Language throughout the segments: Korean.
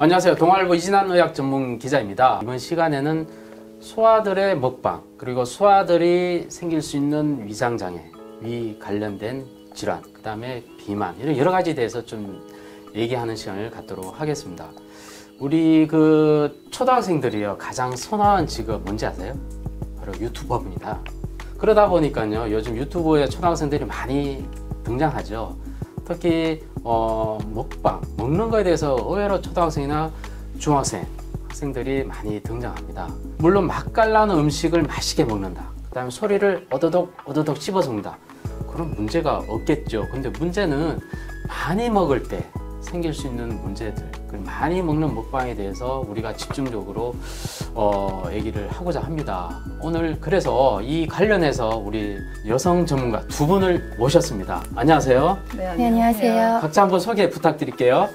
안녕하세요. 동아일보 이진한 의학 전문 기자입니다. 이번 시간에는 소아들의 먹방, 그리고 소아들이 생길 수 있는 위장장애, 위 관련된 질환, 그 다음에 비만, 이런 여러 가지에 대해서 좀 얘기하는 시간을 갖도록 하겠습니다. 우리 초등학생들이요, 가장 선호하는 직업 뭔지 아세요? 바로 유튜버입니다. 그러다 보니까요, 요즘 유튜브에 초등학생들이 많이 등장하죠. 특히 먹방, 먹는 거에 대해서 의외로 초등학생이나 중학생, 학생들이 많이 등장합니다. 물론 맛깔나는 음식을 맛있게 먹는다. 그 다음에 소리를 어더덕 씹어서 먹는다. 그런 문제가 없겠죠. 근데 문제는 많이 먹을 때 생길 수 있는 문제들, 많이 먹는 먹방에 대해서 우리가 집중적으로 얘기를 하고자 합니다. 오늘 그래서 이 관련해서 우리 여성 전문가 두 분을 모셨습니다. 안녕하세요. 네, 안녕하세요. 각자 한번 소개 부탁드릴게요.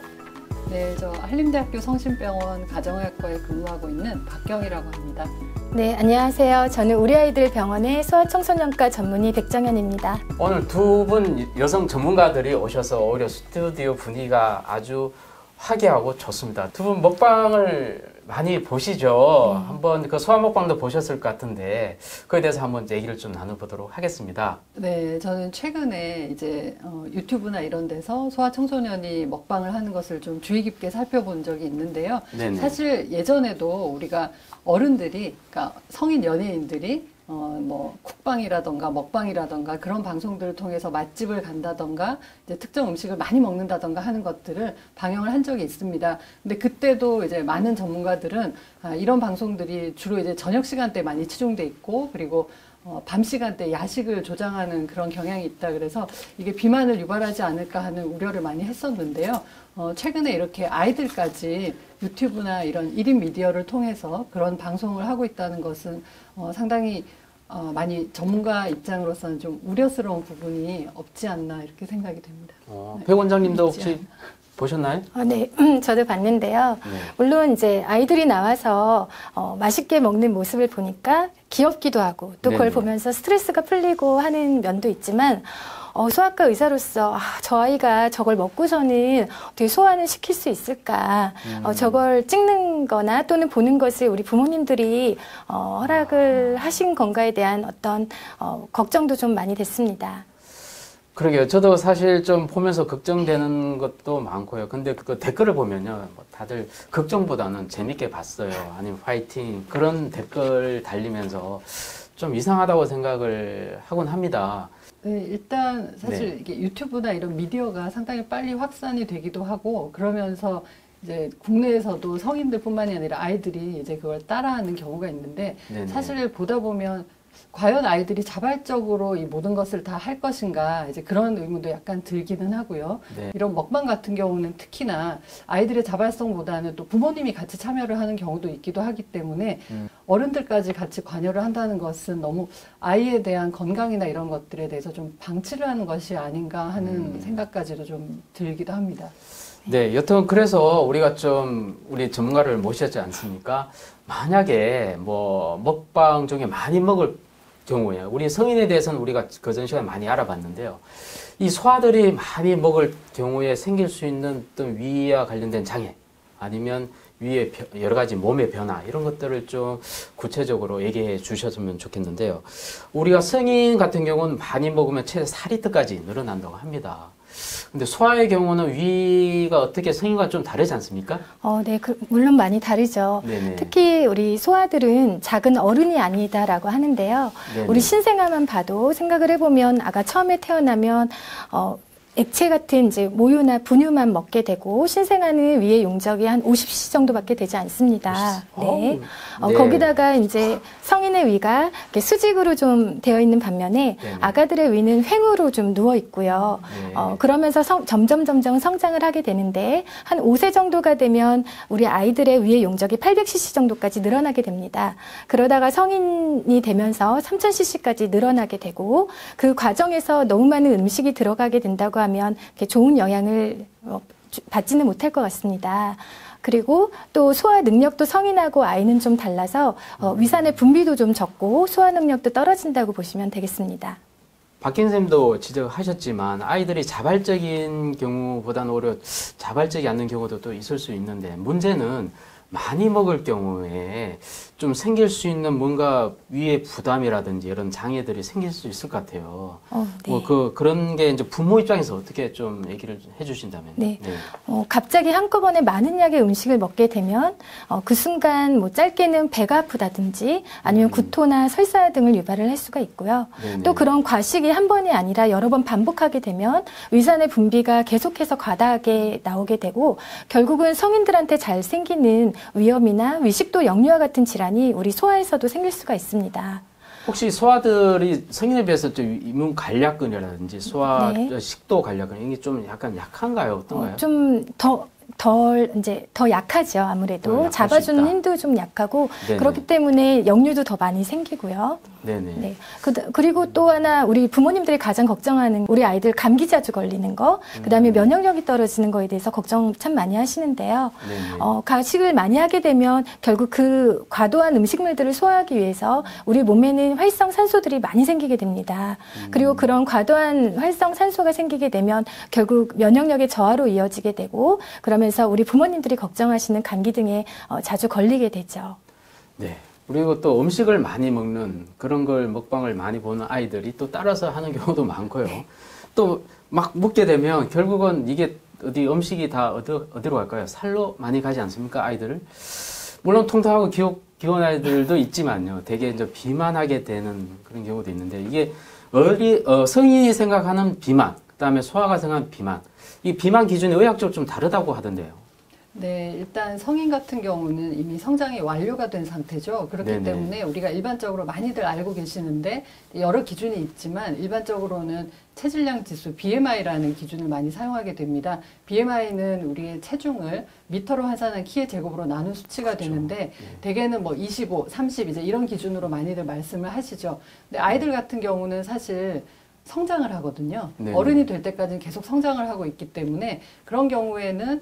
네, 저 한림대학교 성심병원 가정의학과에 근무하고 있는 박경이라고 합니다. 네, 안녕하세요. 저는 우리 아이들 병원의 소아청소년과 전문의 백정현입니다. 오늘 두 분 여성 전문가들이 오셔서 오히려 스튜디오 분위기가 아주 화기하고 좋습니다. 두 분 먹방을 많이 보시죠? 한번 소아 먹방도 보셨을 것 같은데 그에 대해서 한번 얘기를 좀 나눠보도록 하겠습니다. 네, 저는 최근에 이제 유튜브나 이런 데서 소아 청소년이 먹방을 하는 것을 좀 주의 깊게 살펴본 적이 있는데요. 네네. 사실 예전에도 우리가 어른들이, 그러니까 성인 연예인들이 뭐 쿡방이라던가 먹방이라던가 그런 방송들을 통해서 맛집을 간다던가 이제 특정 음식을 많이 먹는다던가 하는 것들을 방영을 한 적이 있습니다. 근데 그때도 이제 많은 전문가들은 이런 방송들이 주로 이제 저녁 시간대에 많이 치중돼 있고, 그리고 밤 시간대 야식을 조장하는 그런 경향이 있다 그래서 이게 비만을 유발하지 않을까 하는 우려를 많이 했었는데요. 최근에 이렇게 아이들까지 유튜브나 이런 1인 미디어를 통해서 그런 방송을 하고 있다는 것은 상당히 많이 전문가 입장으로서는 좀 우려스러운 부분이 없지 않나 이렇게 생각이 됩니다. 네. 백 원장님도 혹시 보셨나요? 네, 저도 봤는데요. 네. 물론 이제 아이들이 나와서 맛있게 먹는 모습을 보니까 귀엽기도 하고 또 그걸 보면서 스트레스가 풀리고 하는 면도 있지만 소아과 의사로서 저 아이가 저걸 먹고서는 어떻게 소화는 시킬 수 있을까? 저걸 찍는 거나 또는 보는 것을 우리 부모님들이 허락을 하신 건가에 대한 어떤 걱정도 좀 많이 됐습니다. 그러게요. 저도 사실 좀 보면서 걱정되는 것도 많고요. 근데 그 댓글을 보면요, 다들 걱정보다는 재밌게 봤어요. 아니면 파이팅, 그런 댓글 달리면서 좀 이상하다고 생각을 하곤 합니다. 네, 일단 사실 이게 유튜브나 이런 미디어가 상당히 빨리 확산이 되기도 하고, 그러면서 이제 국내에서도 성인들뿐만이 아니라 아이들이 이제 그걸 따라하는 경우가 있는데, 사실 보다 보면 과연 아이들이 자발적으로 이 모든 것을 다 할 것인가, 이제 그런 의문도 약간 들기는 하고요. 이런 먹방 같은 경우는 특히나 아이들의 자발성보다는 또 부모님이 같이 참여를 하는 경우도 있기도 하기 때문에 어른들까지 같이 관여를 한다는 것은 너무 아이에 대한 건강이나 이런 것들에 대해서 좀 방치를 하는 것이 아닌가 하는 생각까지도 좀 들기도 합니다. 네, 여튼 그래서 우리가 좀 우리 전문가를 모셨지 않습니까? 만약에 뭐 먹방 중에 많이 먹을 경우에 우리 성인에 대해서는 우리가 그전 시간에 많이 알아봤는데요. 이 소아들이 많이 먹을 경우에 생길 수 있는 어떤 위와 관련된 장애, 아니면 위의 여러 가지 몸의 변화, 이런 것들을 좀 구체적으로 얘기해 주셨으면 좋겠는데요. 우리가 성인 같은 경우는 많이 먹으면 최대 4리터까지 늘어난다고 합니다. 근데 소아의 경우는 위가 어떻게 성인과 좀 다르지 않습니까? 네, 물론 많이 다르죠. 네네. 특히 우리 소아들은 작은 어른이 아니다라고 하는데요. 네네. 우리 신생아만 봐도 생각을 해보면 아가 처음에 태어나면 액체 같은 이제 모유나 분유만 먹게 되고, 신생아는 위의 용적이 한 50cc 정도밖에 되지 않습니다. 네. 거기다가 이제 성인의 위가 이렇게 수직으로 좀 되어 있는 반면에 아가들의 위는 횡으로 좀 누워 있고요. 그러면서 점점 성장을 하게 되는데, 한 5세 정도가 되면 우리 아이들의 위의 용적이 800cc 정도까지 늘어나게 됩니다. 그러다가 성인이 되면서 3000cc까지 늘어나게 되고, 그 과정에서 너무 많은 음식이 들어가게 된다고 하면 좋은 영향을 받지는 못할 것 같습니다. 그리고 또 소화 능력도 성인하고 아이는 좀 달라서 위산의 분비도 좀 적고 소화 능력도 떨어진다고 보시면 되겠습니다. 박경 선생님도 지적하셨지만 아이들이 자발적인 경우보다는 오히려 자발적이 않는 경우도 또 있을 수 있는데 문제는 많이 먹을 경우에 좀 생길 수 있는 뭔가 위에 부담이라든지 이런 장애들이 생길 수 있을 것 같아요. 네. 그런 게 이제 부모 입장에서 어떻게 좀 얘기를 해주신다면. 네. 갑자기 한꺼번에 많은 양의 음식을 먹게 되면 그 순간 뭐 짧게는 배가 아프다든지 아니면 구토나 설사 등을 유발을 할 수가 있고요. 네네. 또 그런 과식이 한 번이 아니라 여러 번 반복하게 되면 위산의 분비가 계속해서 과다하게 나오게 되고 결국은 성인들한테 잘 생기는 위염이나 위식도 역류와 같은 질환이 우리 소아에서도 생길 수가 있습니다. 혹시 소아들이 성인에 비해서 좀 이문 간략근이라든지 소아 네. 식도 간략근 이게 좀 약간 약한가요? 어떤가요? 좀 더 약하죠. 아무래도 약할 수 잡아주는 있다. 힘도 좀 약하고 네네. 그렇기 때문에 역류도 더 많이 생기고요. 네네. 네. 그리고 또 하나 우리 부모님들이 가장 걱정하는 우리 아이들 감기 자주 걸리는 거, 그다음에 면역력이 떨어지는 거에 대해서 걱정 참 많이 하시는데요. 네네. 가식을 많이 하게 되면 결국 그 과도한 음식물들을 소화하기 위해서 우리 몸에는 활성 산소들이 많이 생기게 됩니다. 그리고 그런 과도한 활성 산소가 생기게 되면 결국 면역력의 저하로 이어지게 되고 그러면서 우리 부모님들이 걱정하시는 감기 등에 자주 걸리게 되죠. 네. 그리고 또 음식을 많이 먹는 그런 걸 먹방을 많이 보는 아이들이 또 따라서 하는 경우도 많고요. 또 막 먹게 되면 결국은 이게 어디 음식이 다 어디로 갈까요? 살로 많이 가지 않습니까? 아이들을. 물론 통통하고 귀여운 아이들도 있지만요. 되게 이제 비만하게 되는 그런 경우도 있는데 이게 성인이 생각하는 비만, 그다음에 소아가 생각하는 비만. 이 비만 기준이 의학적으로 좀 다르다고 하던데요. 네, 일단 성인 같은 경우는 이미 성장이 완료가 된 상태죠. 그렇기 네네. 때문에 우리가 일반적으로 많이들 알고 계시는데 여러 기준이 있지만 일반적으로는 체질량 지수 BMI라는 기준을 많이 사용하게 됩니다. BMI는 우리의 체중을 미터로 환산한 키의 제곱으로 나눈 수치가 되는데 대개는 뭐 25, 30 이제 이런 기준으로 많이들 말씀을 하시죠. 근데 아이들 같은 경우는 사실 성장을 하거든요. 네네. 어른이 될 때까지는 계속 성장을 하고 있기 때문에 그런 경우에는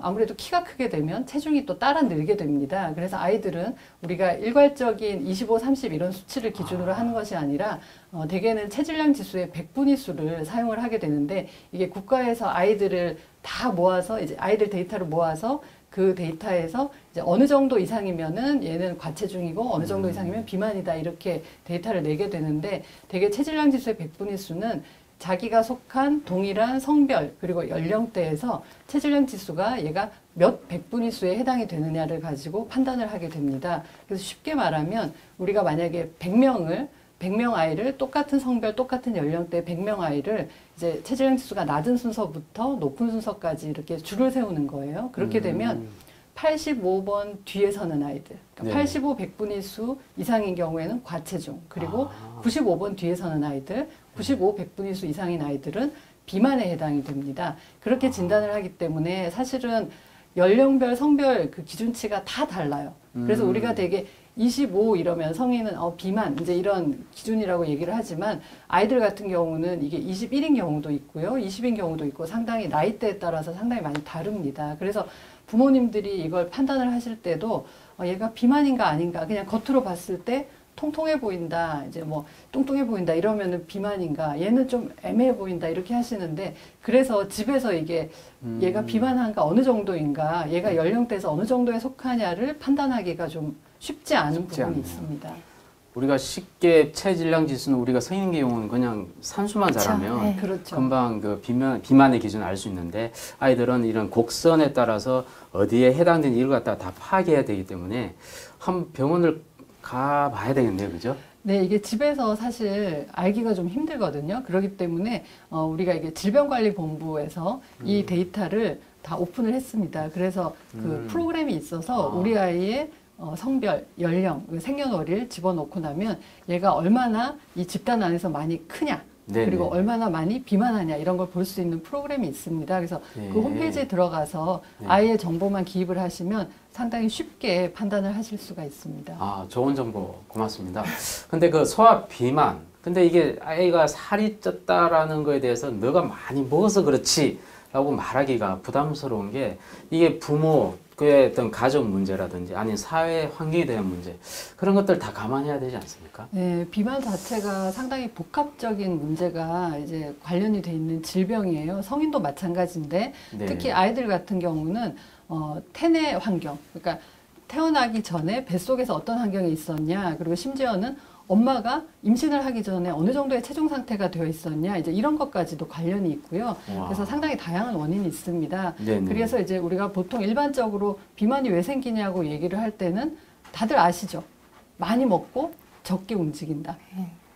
아무래도 키가 크게 되면 체중이 또 따라 늘게 됩니다. 그래서 아이들은 우리가 일괄적인 25, 30 이런 수치를 기준으로 하는 것이 아니라 대개는 체질량 지수의 100분위 수를 사용을 하게 되는데 이게 국가에서 아이들을 다 모아서 이제 아이들 데이터를 모아서 그 데이터에서 이제 어느 정도 이상이면은 얘는 과체중이고 어느 정도 이상이면 비만이다 이렇게 데이터를 내게 되는데 대개 체질량 지수의 100분위 수는 자기가 속한 동일한 성별 그리고 연령대에서 체질량 지수가 얘가 몇 백분위 수에 해당이 되느냐를 가지고 판단을 하게 됩니다. 그래서 쉽게 말하면 우리가 만약에 100명 아이를 똑같은 성별, 똑같은 연령대 100명 아이를 이제 체질량 지수가 낮은 순서부터 높은 순서까지 이렇게 줄을 세우는 거예요. 그렇게 되면 85번 뒤에 서는 아이들, 그러니까 85 백분위 수 이상인 경우에는 과체중, 그리고 95번 뒤에 서는 아이들, 95 백분위 수 이상인 아이들은 비만에 해당이 됩니다. 그렇게 진단을 하기 때문에 사실은 연령별, 성별 그 기준치가 다 달라요. 그래서 우리가 되게 25 이러면 성인은 비만 이제 이런 기준이라고 얘기를 하지만 아이들 같은 경우는 이게 21인 경우도 있고요, 20인 경우도 있고 상당히 나이대에 따라서 상당히 많이 다릅니다. 그래서 부모님들이 이걸 판단을 하실 때도 얘가 비만인가 아닌가 그냥 겉으로 봤을 때 통통해 보인다, 이제 뭐 뚱뚱해 보인다 이러면은 비만인가, 얘는 좀 애매해 보인다 이렇게 하시는데 그래서 집에서 이게 얘가 비만한가 어느 정도인가, 얘가 연령대에서 어느 정도에 속하냐를 판단하기가 좀 쉽지 않은 부분이 있습니다. 우리가 쉽게 체질량 지수는 우리가 성인 경우는 그냥 산수만 잘하면 네. 그렇죠. 금방 그 비만의 기준을 알 수 있는데 아이들은 이런 곡선에 따라서 어디에 해당되는 이를 갖다가 다 파악해야 되기 때문에 한 병원을 가봐야 되겠네요, 그죠? 네, 이게 집에서 사실 알기가 좀 힘들거든요. 그렇기 때문에 우리가 이게 질병관리본부에서 이 데이터를 다 오픈을 했습니다. 그래서 그 프로그램이 있어서 우리 아이의 성별, 연령, 생년월일 집어넣고 나면 얘가 얼마나 이 집단 안에서 많이 크냐, 네네. 그리고 얼마나 많이 비만하냐 이런 걸 볼 수 있는 프로그램이 있습니다. 그래서 네. 그 홈페이지에 들어가서 네. 아이의 정보만 기입을 하시면 상당히 쉽게 판단을 하실 수가 있습니다. 아, 좋은 정보 고맙습니다. 근데 그 소아 비만, 근데 이게 아이가 살이 쪘다라는 거에 대해서 너가 많이 먹어서 그렇지 라고 말하기가 부담스러운 게 이게 부모, 그의 어떤 가정 문제라든지 아니면 사회 환경에 대한 문제 그런 것들 다 감안해야 되지 않습니까? 네, 비만 자체가 상당히 복합적인 문제가 이제 관련이 돼 있는 질병이에요. 성인도 마찬가지인데 네. 특히 아이들 같은 경우는 태내 환경, 그러니까 태어나기 전에 뱃속에서 어떤 환경이 있었냐, 그리고 심지어는 엄마가 임신을 하기 전에 어느 정도의 체중 상태가 되어 있었냐, 이제 이런 것까지도 관련이 있고요. 와. 그래서 상당히 다양한 원인이 있습니다. 네네. 그래서 이제 우리가 보통 일반적으로 비만이 왜 생기냐고 얘기를 할 때는 다들 아시죠? 많이 먹고 적게 움직인다.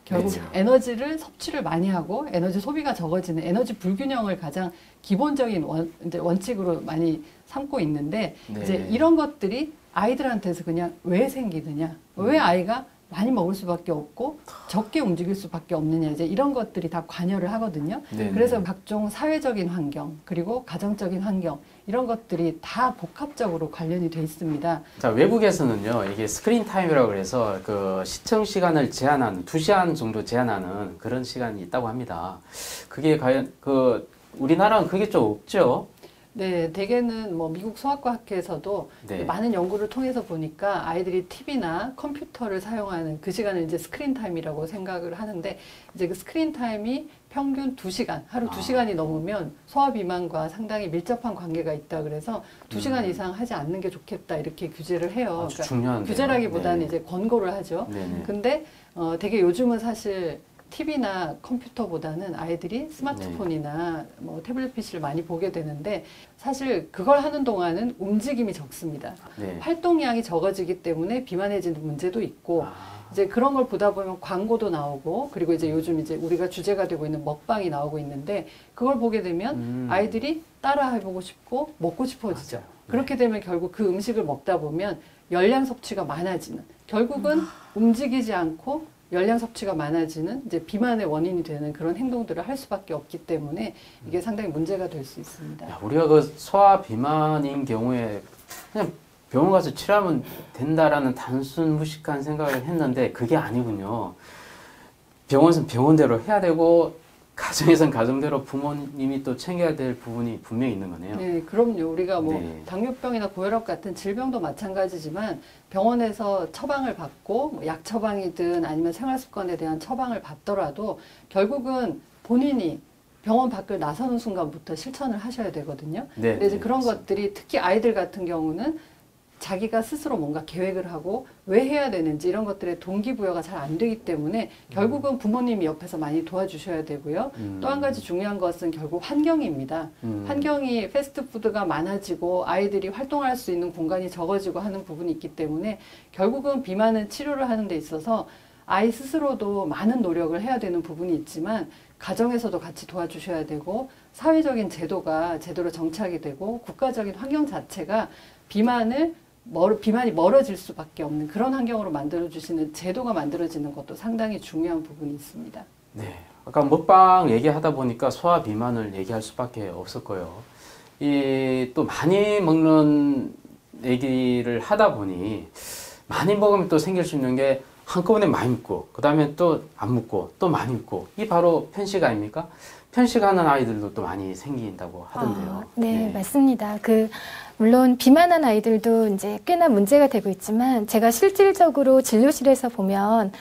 결국 그렇죠. 에너지를 섭취를 많이 하고 에너지 소비가 적어지는 에너지 불균형을 가장 기본적인 이제 원칙으로 많이 삼고 있는데 네. 이제 이런 것들이 아이들한테서 그냥 왜 생기느냐, 왜 아이가 많이 먹을 수밖에 없고 적게 움직일 수밖에 없느냐, 이제 이런 것들이 다 관여를 하거든요. 네네. 그래서 각종 사회적인 환경 그리고 가정적인 환경 이런 것들이 다 복합적으로 관련이 돼 있습니다. 자, 외국에서는요, 이게 스크린 타임이라고 해서 그 시청 시간을 제한하는, 2시간 정도 제한하는 그런 시간이 있다고 합니다. 그게 과연, 우리나라는 그게 좀 없죠? 네, 대개는 뭐 미국 소아과학회에서도 네. 많은 연구를 통해서 보니까 아이들이 TV나 컴퓨터를 사용하는 그 시간을 이제 스크린 타임이라고 생각을 하는데 이제 그 스크린 타임이 평균 2시간, 하루 2시간이 넘으면 소아 비만과 상당히 밀접한 관계가 있다 그래서 2시간 이상 하지 않는 게 좋겠다 이렇게 규제를 해요. 아주 중요한데요. 규제라기보다는 네. 이제 권고를 하죠. 네네. 근데 되게 요즘은 사실 TV나 컴퓨터보다는 아이들이 스마트폰이나 뭐 태블릿 PC를 많이 보게 되는데 사실 그걸 하는 동안은 움직임이 적습니다. 네. 활동량이 적어지기 때문에 비만해지는 문제도 있고 이제 그런 걸 보다 보면 광고도 나오고 그리고 이제 요즘 이제 우리가 주제가 되고 있는 먹방이 나오고 있는데 그걸 보게 되면 아이들이 따라 해보고 싶고 먹고 싶어지죠. 맞아요. 네. 그렇게 되면 결국 그 음식을 먹다 보면 열량 섭취가 많아지는 결국은 움직이지 않고 열량 섭취가 많아지는 이제 비만의 원인이 되는 그런 행동들을 할 수밖에 없기 때문에 이게 상당히 문제가 될 수 있습니다. 야, 우리가 그 소아 비만인 경우에 그냥 병원 가서 치료하면 된다라는 단순 무식한 생각을 했는데 그게 아니군요. 병원은 병원대로 해야 되고 가정에선 가정대로 부모님이 또 챙겨야 될 부분이 분명히 있는 거네요. 네, 그럼요. 우리가 뭐 네. 당뇨병이나 고혈압 같은 질병도 마찬가지지만 병원에서 처방을 받고 뭐 약 처방이든 아니면 생활습관에 대한 처방을 받더라도 결국은 본인이 병원 밖을 나서는 순간부터 실천을 하셔야 되거든요. 네, 근데 이제 네, 그런 그렇습니다. 것들이 특히 아이들 같은 경우는 자기가 스스로 뭔가 계획을 하고 왜 해야 되는지 이런 것들의 동기부여가 잘 안 되기 때문에 결국은 부모님이 옆에서 많이 도와주셔야 되고요. 또 한 가지 중요한 것은 결국 환경입니다. 환경이 패스트푸드가 많아지고 아이들이 활동할 수 있는 공간이 적어지고 하는 부분이 있기 때문에 결국은 비만은 치료를 하는 데 있어서 아이 스스로도 많은 노력을 해야 되는 부분이 있지만 가정에서도 같이 도와주셔야 되고 사회적인 제도가 제대로 정착이 되고 국가적인 환경 자체가 비만이 멀어질 수밖에 없는 그런 환경으로 만들어주시는 제도가 만들어지는 것도 상당히 중요한 부분이 있습니다. 네. 아까 먹방 얘기하다 보니까 소아 비만을 얘기할 수밖에 없을 거예요. 또 많이 먹는 얘기를 하다 보니 많이 먹으면 또 생길 수 있는 게 한꺼번에 많이 먹고 그 다음에 또 안 먹고 또 많이 먹고 이 바로 편식 아닙니까? 편식하는 아이들도 또 많이 생긴다고 하던데요. 네, 맞습니다. 물론 비만한 아이들도 이제 꽤나 문제가 되고 있지만 제가 실질적으로 진료실에서 보면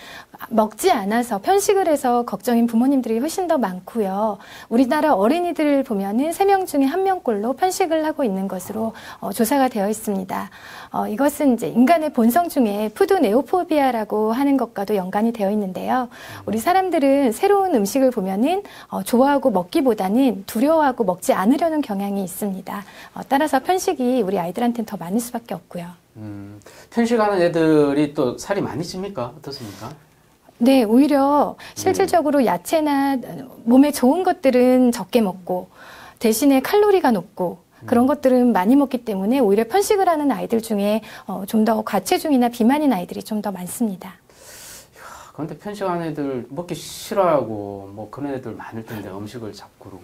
먹지 않아서 편식을 해서 걱정인 부모님들이 훨씬 더 많고요. 우리나라 어린이들을 보면은 3명 중에 1명꼴로 편식을 하고 있는 것으로 조사가 되어 있습니다. 이것은 이제 인간의 본성 중에 푸드 네오포비아라고 하는 것과도 연관이 되어 있는데요. 우리 사람들은 새로운 음식을 보면은 좋아하고 먹기보다는 두려워하고 먹지 않으려는 경향이 있습니다. 따라서 편식이 우리 아이들한테는 더 많을 수밖에 없고요. 편식하는 애들이 또 살이 많이 찝니까? 어떻습니까? 네, 오히려 실질적으로 야채나 몸에 좋은 것들은 적게 먹고 대신에 칼로리가 높고 그런 것들은 많이 먹기 때문에 오히려 편식을 하는 아이들 중에 좀 더 과체중이나 비만인 아이들이 좀 더 많습니다. 그런데 편식하는 애들 먹기 싫어하고 뭐 그런 애들 많을 텐데 음식을 자꾸 그러고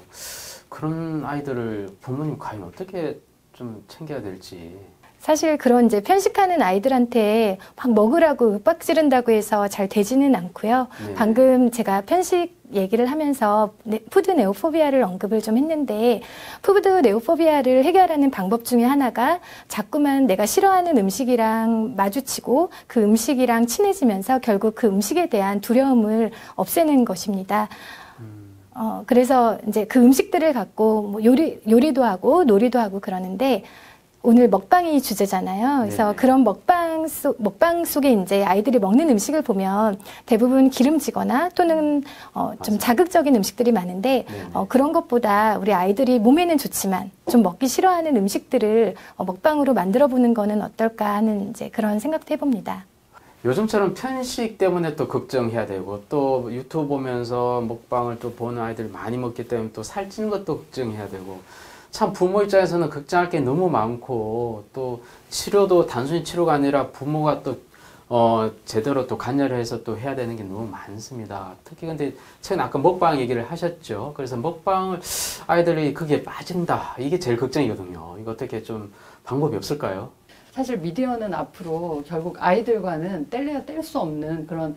그런 아이들을 부모님 과연 어떻게 좀 챙겨야 될지. 사실 그런 이제 편식하는 아이들한테 막 먹으라고 윽박 지른다고 해서 잘 되지는 않고요. 네. 방금 제가 편식 얘기를 하면서 푸드 네오포비아를 언급을 좀 했는데 푸드 네오포비아를 해결하는 방법 중에 하나가 자꾸만 내가 싫어하는 음식이랑 마주치고 그 음식이랑 친해지면서 결국 그 음식에 대한 두려움을 없애는 것입니다. 그래서 이제 그 음식들을 갖고 뭐 요리도 하고 놀이도 하고 그러는데 오늘 먹방이 주제잖아요. 그래서 네네. 그런 먹방 속에 이제 아이들이 먹는 음식을 보면 대부분 기름지거나 또는 좀 자극적인 음식들이 많은데 그런 것보다 우리 아이들이 몸에는 좋지만 좀 먹기 싫어하는 음식들을 먹방으로 만들어 보는 거는 어떨까 하는 이제 그런 생각도 해봅니다. 요즘처럼 편식 때문에 또 걱정해야 되고 또 유튜브 보면서 먹방을 또 보는 아이들 많이 먹기 때문에 또 살찌는 것도 걱정해야 되고 참 부모 입장에서는 걱정할 게 너무 많고 또 치료도 단순히 치료가 아니라 부모가 또 제대로 또 관여를 해서 또 해야 되는 게 너무 많습니다. 특히 근데 최근 아까 먹방 얘기를 하셨죠. 그래서 먹방을 아이들이 거기에 빠진다. 이게 제일 걱정이거든요. 이거 어떻게 좀 방법이 없을까요? 사실 미디어는 앞으로 결국 아이들과는 뗄래야 뗄 수 없는 그런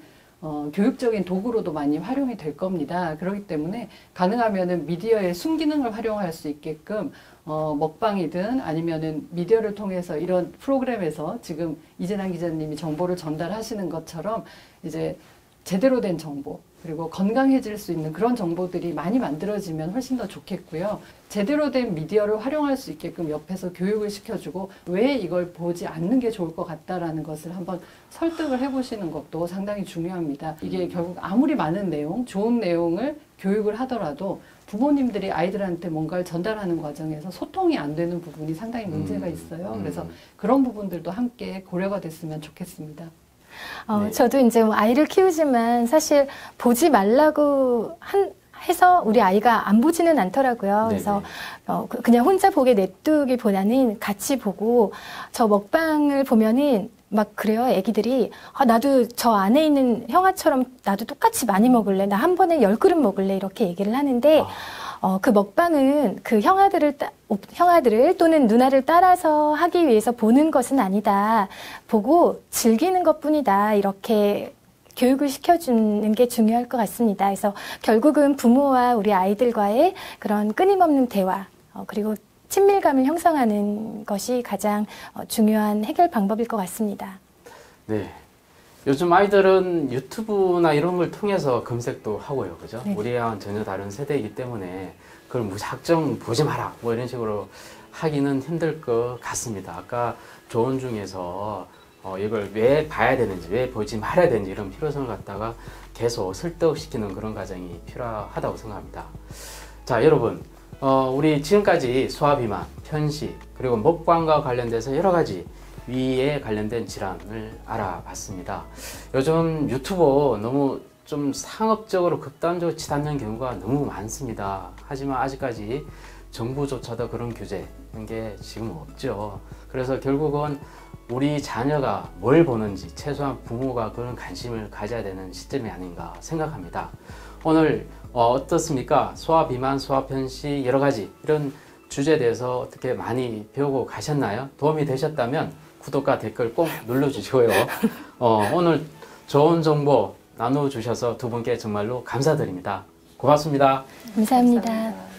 교육적인 도구로도 많이 활용이 될 겁니다. 그렇기 때문에 가능하면은 미디어의 순기능을 활용할 수 있게끔 먹방이든 아니면은 미디어를 통해서 이런 프로그램에서 지금 이재남 기자님이 정보를 전달하시는 것처럼 이제 제대로 된 정보 그리고 건강해질 수 있는 그런 정보들이 많이 만들어지면 훨씬 더 좋겠고요. 제대로 된 미디어를 활용할 수 있게끔 옆에서 교육을 시켜주고 왜 이걸 보지 않는 게 좋을 것 같다라는 것을 한번 설득을 해보시는 것도 상당히 중요합니다. 이게 결국 아무리 많은 내용, 좋은 내용을 교육을 하더라도 부모님들이 아이들한테 뭔가를 전달하는 과정에서 소통이 안 되는 부분이 상당히 문제가 있어요. 그래서 그런 부분들도 함께 고려가 됐으면 좋겠습니다. 네. 저도 이제 뭐 아이를 키우지만 사실 보지 말라고 해서 우리 아이가 안 보지는 않더라고요. 그래서 그냥 혼자 보게 냅두기보다는 같이 보고 저 먹방을 보면은 막 그래요. 애기들이 나도 저 안에 있는 형아처럼 나도 똑같이 많이 먹을래. 나 한 번에 10그릇 먹을래. 이렇게 얘기를 하는데 그 먹방은 그 형아들을 또는 누나를 따라서 하기 위해서 보는 것은 아니다. 보고 즐기는 것뿐이다. 이렇게 교육을 시켜주는 게 중요할 것 같습니다. 그래서 결국은 부모와 우리 아이들과의 그런 끊임없는 대화 그리고 친밀감을 형성하는 것이 가장 중요한 해결 방법일 것 같습니다. 네. 요즘 아이들은 유튜브나 이런 걸 통해서 검색도 하고요. 그죠? 네. 우리와는 전혀 다른 세대이기 때문에 그걸 무작정 보지 마라. 뭐 이런 식으로 하기는 힘들 것 같습니다. 아까 조언 중에서 이걸 왜 봐야 되는지, 왜 보지 말아야 되는지 이런 필요성을 갖다가 계속 설득시키는 그런 과정이 필요하다고 생각합니다. 자, 여러분. 우리 지금까지 소화비만, 편식, 그리고 먹방과 관련돼서 여러 가지 위에 관련된 질환을 알아봤습니다. 요즘 유튜버 너무 좀 상업적으로 극단적으로 치닫는 경우가 너무 많습니다. 하지만 아직까지 정부조차도 그런 규제 이런 게 지금 없죠. 그래서 결국은 우리 자녀가 뭘 보는지 최소한 부모가 그런 관심을 가져야 되는 시점이 아닌가 생각합니다. 오늘 어떻습니까? 소화비만, 소화편식 여러 가지 이런 주제에 대해서 어떻게 많이 배우고 가셨나요? 도움이 되셨다면 구독과 댓글 꼭 눌러주시고요. 오늘 좋은 정보 나눠주셔서 두 분께 정말로 감사드립니다. 고맙습니다. 감사합니다.